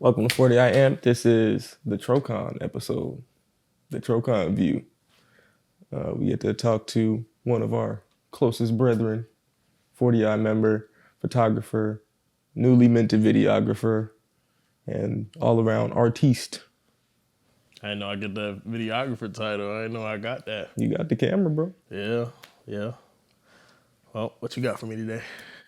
Welcome to 40 I Am. This is the Trokon episode, the Trokonview. We get to talk to one of our closest brethren, 40i member, photographer, newly minted videographer, and all around artiste. I didn't know I get that videographer title. I didn't know I got that. You got the camera, bro. Yeah. Well, what you got for me today?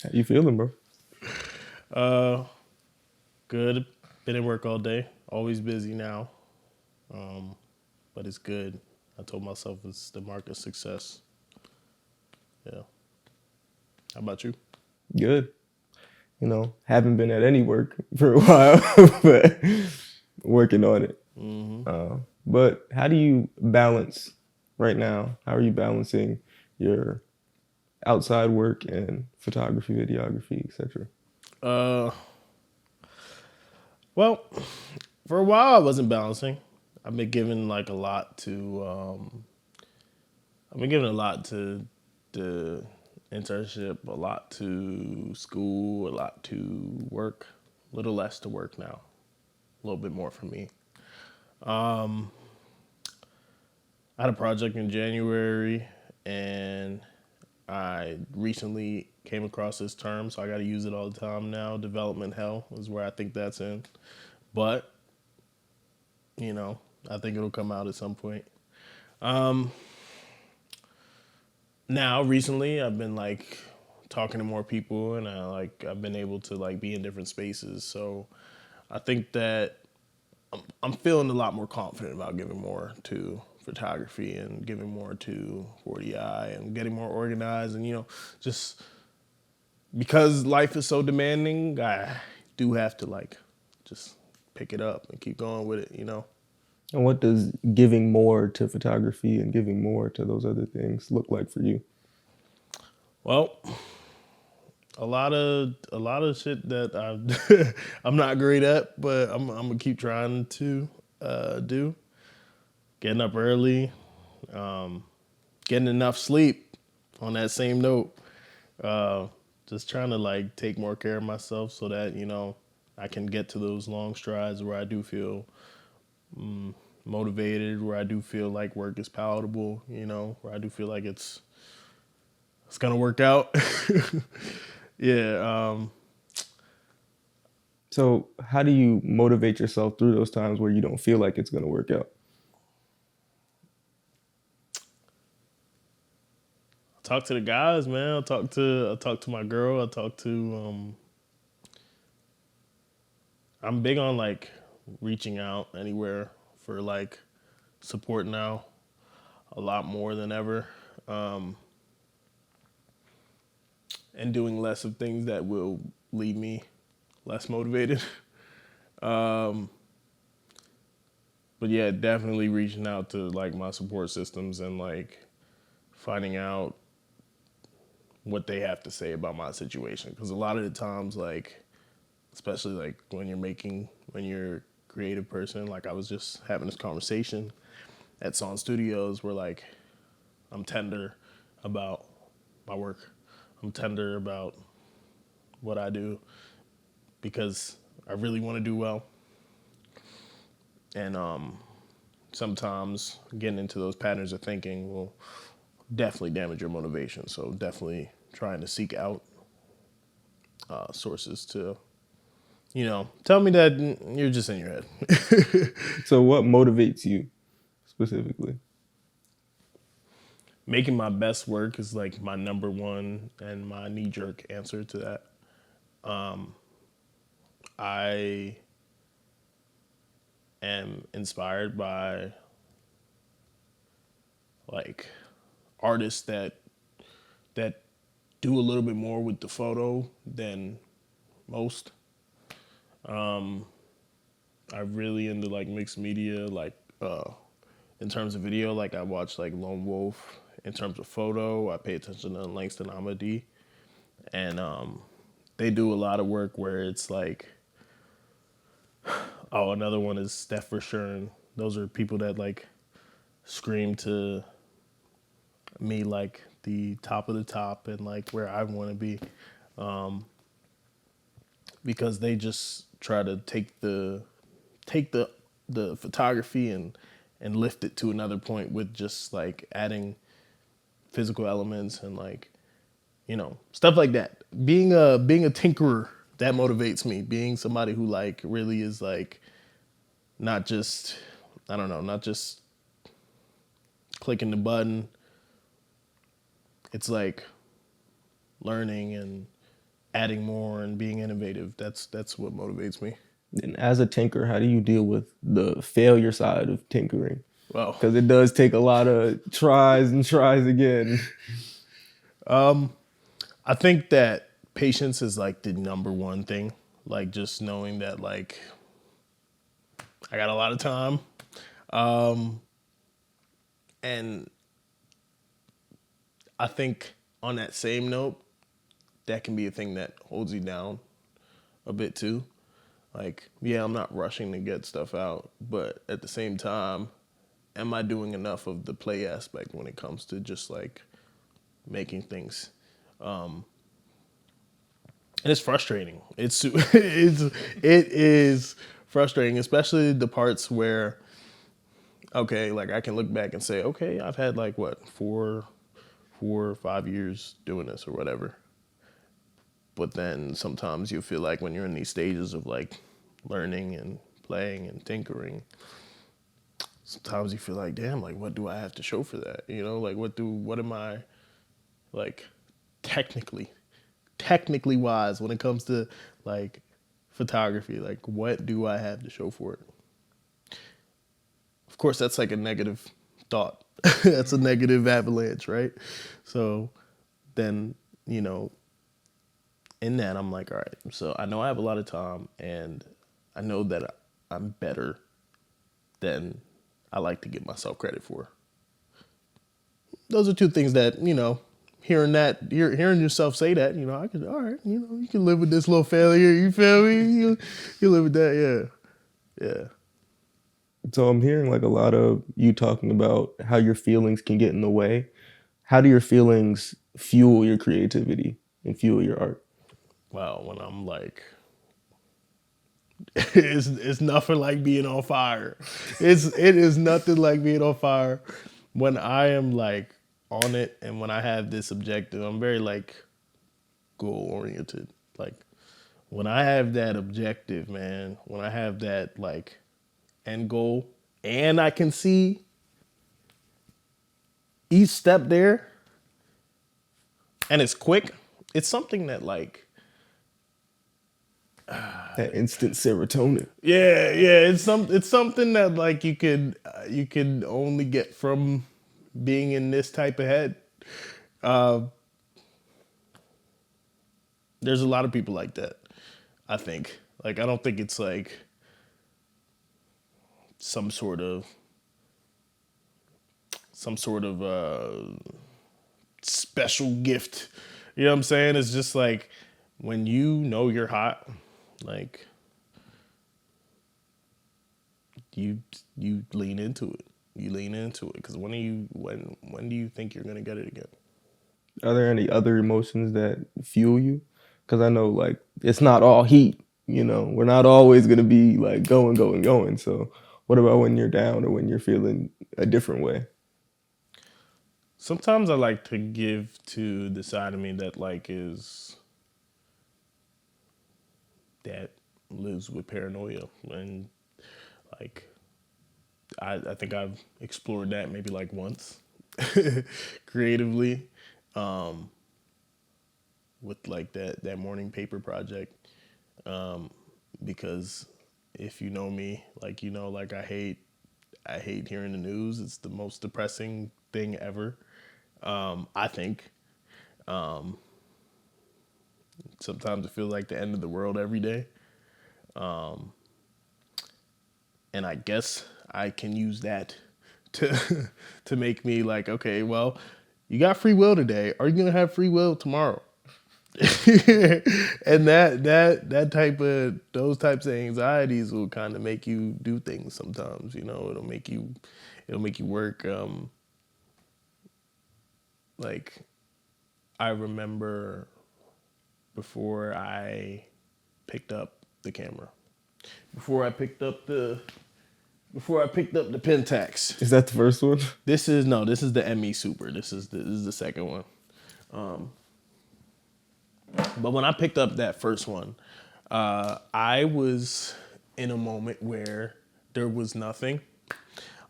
How you feeling, bro? Good. Been at work all day. Always busy now. But it's good. I told myself it's the mark of success. Yeah. How about you? Good. You know, haven't been at any work for a while, but working on it. But how do you balance right now? How are you balancing your outside work and photography, videography, etc.? Well, for a while I wasn't balancing. I've been giving like a lot to the internship, a lot to school, a lot to work, a little less to work now, a little bit more for me. I had a project in January and I recently came across this term, so I got to use it all the time now. Development hell is where I think that's in. But, I think it'll come out at some point. Now, recently, I've been like talking to more people and I've been able to like be in different spaces. So I think that I'm feeling a lot more confident about giving more to photography and giving more to 40i and getting more organized and, just because life is so demanding, I do have to like just pick it up and keep going with it. And what does giving more to photography and giving more to those other things look like for you? Well, a lot of shit that I'm not great at, but I'm gonna keep trying to do. Getting up early, getting enough sleep. On that same note, just trying to like take more care of myself so that I can get to those long strides where I do feel motivated, where I do feel like work is palatable, where I do feel like it's gonna work out. Yeah. So how do you motivate yourself through those times where you don't feel like it's going to work out? Talk to the guys, man. I talk to my girl. I'm big on like reaching out anywhere for like support now, a lot more than ever, and doing less of things that will leave me less motivated. But yeah, definitely reaching out to like my support systems and like finding out what they have to say about my situation. Because a lot of the times, like, especially like when you're a creative person, like I was just having this conversation at Son Studios where like I'm tender about my work. I'm tender about what I do because I really want to do well. And sometimes getting into those patterns of thinking will definitely damage your motivation. So definitely trying to seek out sources to, tell me that you're just in your head. So what motivates you specifically? Making my best work is like my number one and my knee-jerk answer to that. I am inspired by like artists that do a little bit more with the photo than most. I'm really into like mixed media, like in terms of video, like I watch like Lone Wolf. In terms of photo, I pay attention to Langston Amadi, and they do a lot of work where it's like, oh, another one is Steph Rashearn. Those are people that like scream to me like the top of the top and like where I want to be, because they just try to take the photography and lift it to another point with just like adding physical elements and like, you know, stuff like that. Being a tinkerer, that motivates me. Being somebody who like really is like not just, I don't know, not just clicking the button. It's like learning and adding more and being innovative. That's what motivates me. And as a tinker, how do you deal with the failure side of tinkering? Well, Because it does take a lot of tries and tries again. I think that patience is like the number one thing. Like just knowing that like I got a lot of time. And I think on that same note, that can be a thing that holds you down a bit too. Like, yeah, I'm not rushing to get stuff out, but at the same time, am I doing enough of the play aspect when it comes to just like making things? And it's frustrating. It is frustrating, especially the parts where, okay, like I can look back and say, okay, I've had like what 4 or 5 years doing this or whatever. But then sometimes you feel like when you're in these stages of like learning and playing and tinkering, sometimes you feel like, damn, like what do I have to show for that? You know, like what am I like technically wise when it comes to like photography? Like what do I have to show for it? Of course, that's like a negative thought. That's a negative avalanche, right? So then, you know, in that, I'm like, all right, so I know I have a lot of time and I know that I'm better than I like to give myself credit for. Those are two things that, you know, hearing yourself say that, you know, I could, all right, you know, you can live with this little failure. You feel me? You live with that. Yeah. Yeah. So I'm hearing like a lot of you talking about how your feelings can get in the way. How do your feelings fuel your creativity and fuel your art? Wow. When I'm like, it's nothing like being on fire. It is nothing like being on fire when I am like on it and when I have this objective. I'm very like goal oriented. Like when I have that objective, man, when I have that like end goal and I can see each step there and it's quick, it's something that like That instant serotonin. yeah, it's something that like you could only get from being in this type of head. Uh, there's a lot of people like that. I think like I don't think it's like some sort of special gift. You know what I'm saying? It's just like when you know you're hot, like you lean into it. You lean into it because when do you think you're gonna get it again? Are there any other emotions that fuel you? Because I know like it's not all heat. You know, we're not always gonna be like going, going, going. So what about when you're down or when you're feeling a different way? Sometimes I like to give to the side of me that like is that lives with paranoia and like I think I've explored that maybe like once creatively with like that morning paper project because if you know me like you know like I hate hearing the news. It's the most depressing thing ever. I think sometimes it feels like the end of the world every day. And I guess I can use that to to make me like, okay, well, you got free will today. Are you gonna have free will tomorrow? And that type of those types of anxieties will kind of make you do things sometimes. You know, it'll make you work. Like I remember before I picked up the camera. before I picked up the Pentax. Is that the first one? This is the ME Super. This is the second one. But when I picked up that first one, I was in a moment where there was nothing.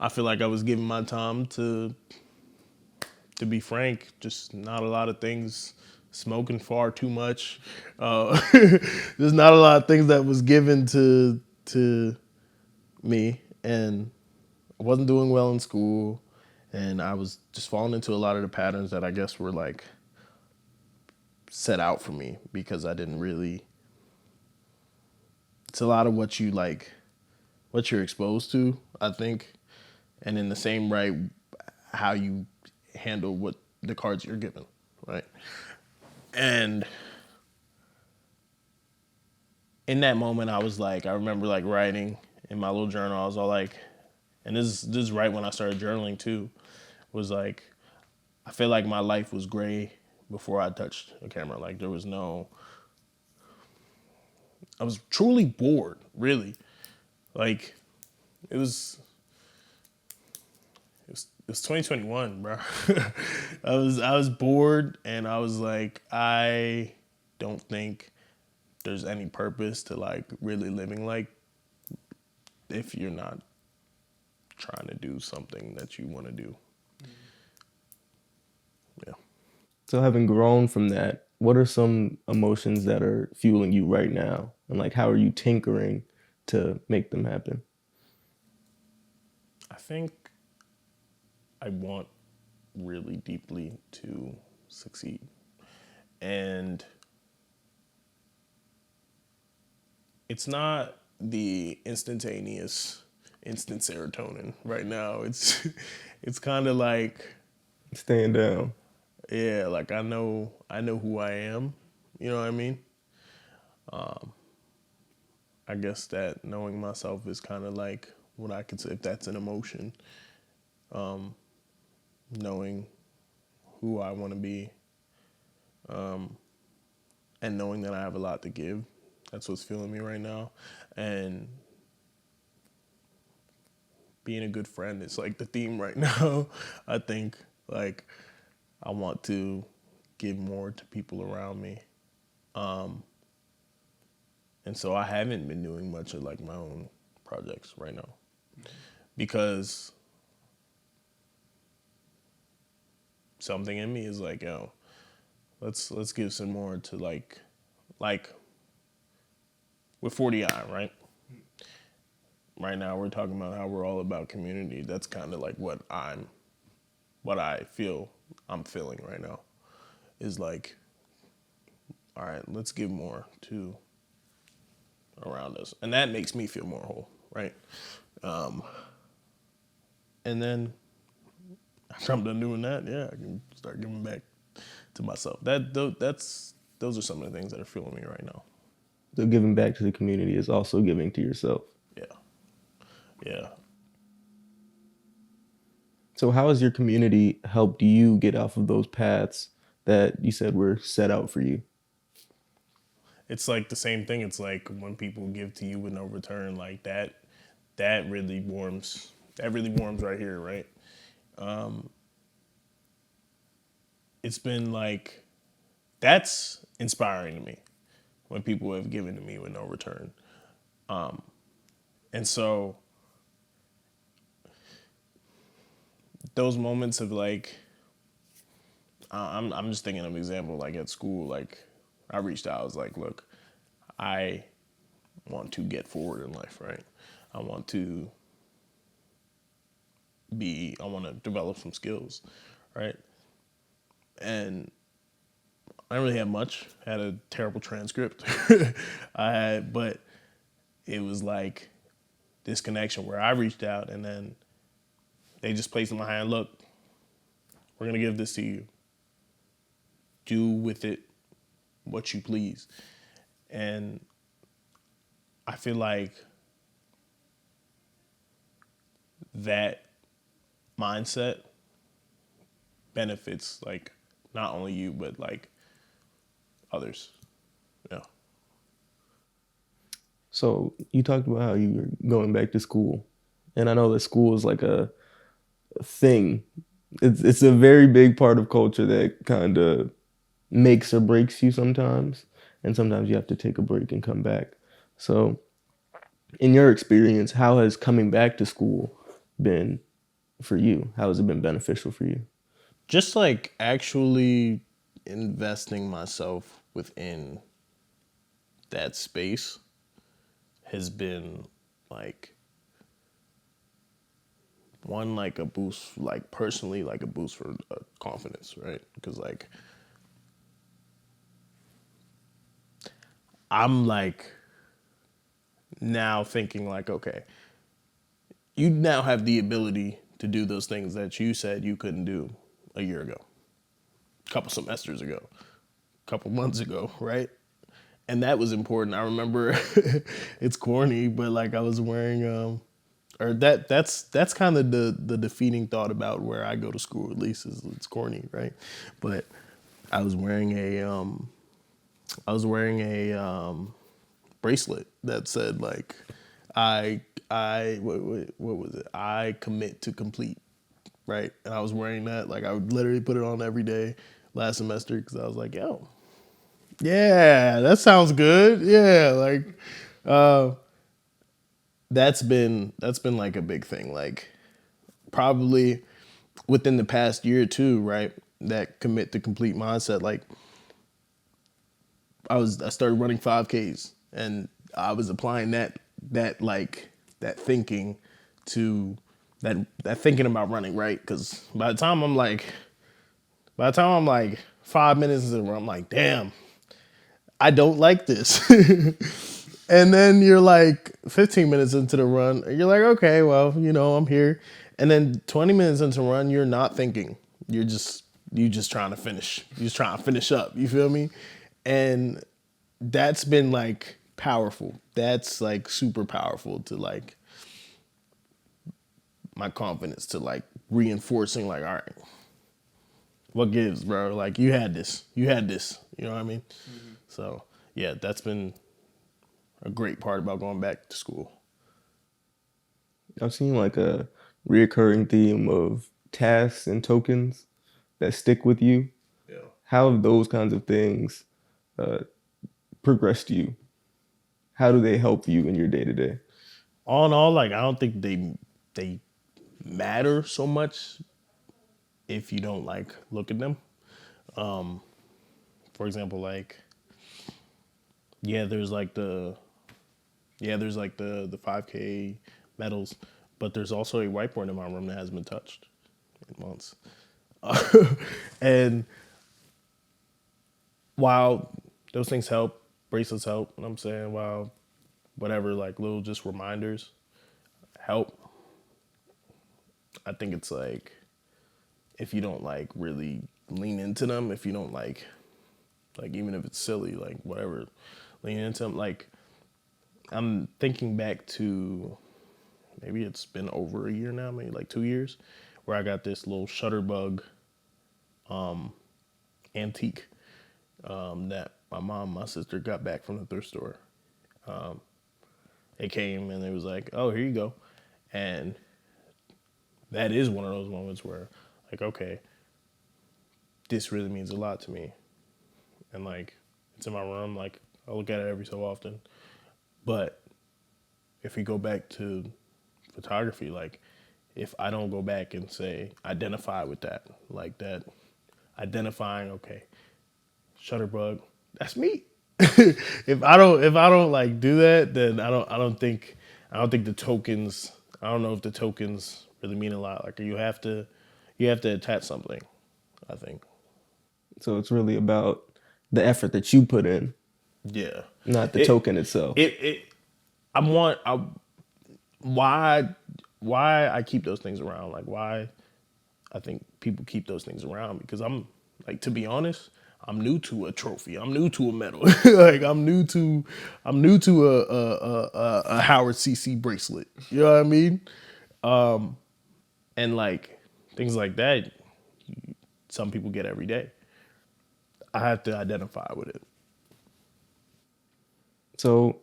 I feel like I was giving my time to be frank, just not a lot of things, smoking far too much. There's not a lot of things that was given to me, and I wasn't doing well in school, and I was just falling into a lot of the patterns that I guess were like set out for me because I didn't really. It's a lot of what you're exposed to, I think, and in the same right, how you handle what the cards you're given, right? And in that moment, I remember like writing in my little journal. I was all like, and this is right when I started journaling too, was like, I feel like my life was gray before I touched a camera. Like I was truly bored, really. Like it was 2021, bro. I was bored, and I was like, I don't think there's any purpose to like really living like if you're not trying to do something that you want to do. Yeah. So having grown from that, what are some emotions that are fueling you right now? And like how are you tinkering to make them happen? I think I want really deeply to succeed. And it's not the instantaneous instant serotonin right now. It's kind of like, Staying down. yeah, like I know who I am. You know what I mean? I guess that knowing myself is kind of like what I could say, if that's an emotion, knowing who I want to be, and knowing that I have a lot to give. That's what's fueling me right now. And being a good friend is like the theme right now. I think like I want to give more to people around me. And so I haven't been doing much of like my own projects right now because something in me is like, yo, let's give some more to like with 40i, right? Right now we're talking about how we're all about community. That's kind of like what I feel I'm feeling right now is like, all right, let's give more to around us. And that makes me feel more whole, right? And then after I'm done doing that, yeah, I can start giving back to myself. Those are some of the things that are fueling me right now. So giving back to the community is also giving to yourself. Yeah. Yeah. So how has your community helped you get off of those paths that you said were set out for you? It's like the same thing. It's like when people give to you with no return, like that really warms. That really warms right here, right? It's been like, that's inspiring to me when people have given to me with no return. And so those moments of like, I'm just thinking of an example, like at school, like I reached out, I was like, look, I want to get forward in life, right? I want to develop some skills, right? And I didn't really have much. I had a terrible transcript. But it was like this connection where I reached out and then they just placed in my hand, look, we're gonna give this to you. Do with it what you please. And I feel like that mindset benefits like not only you but like others. Yeah. So you talked about how you were going back to school, and I know that school is like a thing. It's a very big part of culture that kind of makes or breaks you sometimes, and sometimes you have to take a break and come back. So, in your experience, how has coming back to school been for you? How has it been beneficial for you? Just like actually investing myself within that space has been like one, like a boost, like personally, like a boost for confidence, right? Because like I'm like now thinking like, okay, you now have the ability to do those things that you said you couldn't do a year ago, a couple semesters ago, a couple months ago, right? And that was important. I remember it's corny, but like I was wearing or that's kind of the defeating thought about where I go to school, at least is it's corny, right? But I was wearing a bracelet that said like what was it? I commit to complete, right? And I was wearing that, like I would literally put it on every day last semester because I was like, yo, yeah, that sounds good. Yeah, like that's been like a big thing. Like probably within the past year or two, right? That commit to complete mindset. Like I started running 5Ks and I was applying that thinking to that thinking about running, right? Because by the time I'm like 5 minutes into the run, I'm like, damn, I don't like this. And then you're like 15 minutes into the run, and you're like, okay, well, I'm here. And then 20 minutes into the run, you're not thinking. You just trying to finish. You're just trying to finish up. You feel me? And that's been like powerful. That's like super powerful to like my confidence to like reinforcing like, all right, what gives, bro? Like you had this. You had this. You know what I mean? Mm-hmm. So yeah, that's been a great part about going back to school. I've seen like a reoccurring theme of tasks and tokens that stick with you. Yeah. How have those kinds of things uh, progressed you? How do they help you in your day to day? All in all, like I don't think they matter so much if you don't like look at them. For example, like yeah, there's like the 5K medals, but there's also a whiteboard in my room that hasn't been touched in months. And while those things help, bracelets help, you know what I'm saying, while whatever, like little just reminders help, I think it's like if you don't like really lean into them, if you don't like even if it's silly, like whatever, lean into them. Like I'm thinking back to maybe it's been over a year now, maybe like 2 years, where I got this little Shutterbug antique that my mom, my sister got back from the thrift store. It came and it was like, oh, here you go. And that is one of those moments where, like, okay, this really means a lot to me. And, like, it's in my room. Like, I look at it every so often. But if we go back to photography, like, if I don't go back and say, identify with that, like that, identifying, okay, Shutterbug, that's me. If I don't like do that, then I don't think the tokens. I don't know if the tokens really mean a lot. Like you have to attach something, I think. So it's really about the effort that you put in, Yeah. not the It token itself. it I want I why why I keep those things around. Like why I think people keep those things around because I'm like, to be honest, I'm new to a trophy. I'm new to a medal. Like I'm new to a Howard CC bracelet. You know what I mean? And like things like that, some people get every day. I have to identify with it. So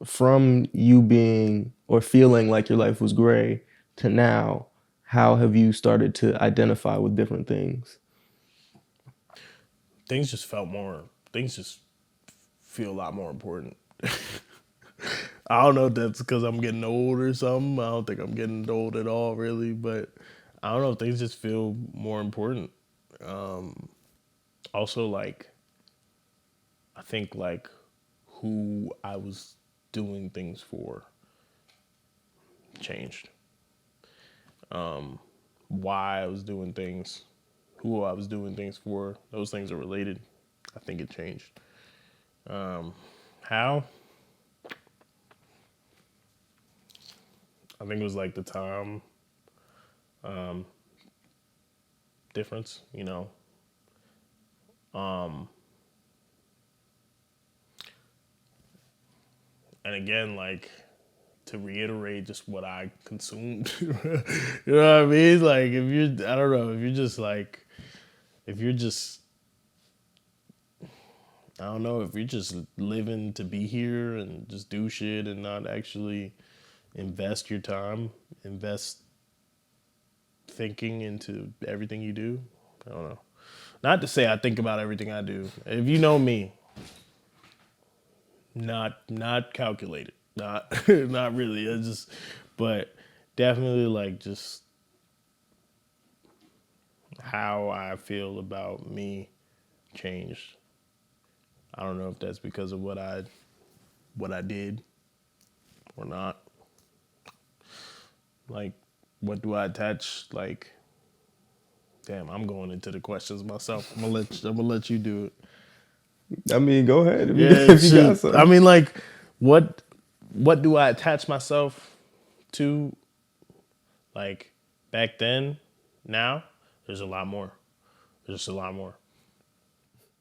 from you being or feeling like your life was gray to now, how have you started to identify with different things? Things just feel a lot more important. I don't know if that's because I'm getting old or something. I don't think I'm getting old at all, really. But I don't know. Things just feel more important. Also, like, I think, like, who I was doing things for changed. Why I was doing things, who I was doing things for, those things are related. I think it changed. How? I think it was like the time difference, you know. And again, like, to reiterate just what I consumed. You know what I mean? Like, if you're, I don't know, if you're just like, if you're just, I don't know, if you're just living to be here and just do shit and not actually invest your time, invest thinking into everything you do, I don't know. Not to say I think about everything I do. If you know me, not calculated, not not really. It's just, but definitely like just how I feel about me changed. I don't know if that's because of what I did or not. Like, what do I attach? Like, damn, I'm going into the questions myself. I'm gonna let you do it. I mean, go ahead if you, Yeah, if you got shit. I some. mean, like, what what do I attach myself to? Like, back then, now, there's a lot more. There's just a lot more.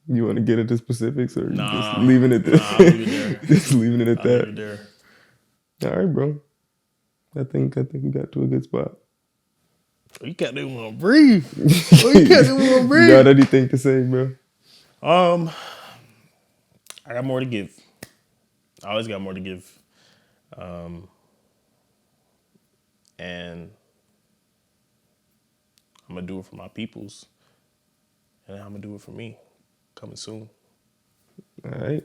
You want to get into specifics, or you just Nah, leaving it nah, I'll leave it there? there. Just leaving it at I'll leave that. it there. All right, bro. I think we got to a good spot. You can't even want to breathe. Oh, you can't even want to You got breathe. anything to say, bro? Um, I got more to give. I always got more to give. And I'm gonna do it for my peoples, and I'm gonna do it for me. Coming soon. All right.